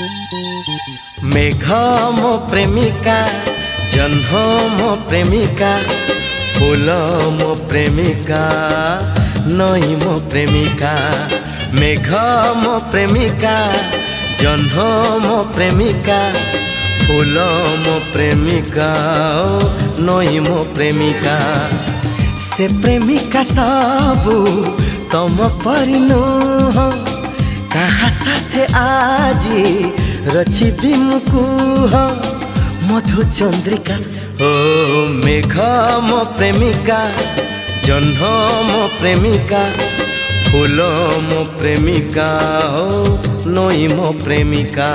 मेघ मो प्रेमिका, जह्न मो प्रेमिका, फूल मो प्रेमिका, नई मो प्रेमिका। मेघ मो प्रेमिका, जह्न मो प्रेमिका, फूल मो प्रेमिका, नई मो प्रेमिका। से प्रेमिका सबू तम परि नुह, कहा साथे आजी रचिबी मुकुह मधु चंद्रिका। ओ मेघ मो प्रेमिका, जह्न मो प्रेमिका, फूल मो प्रेमिका, नई मो प्रेमिका।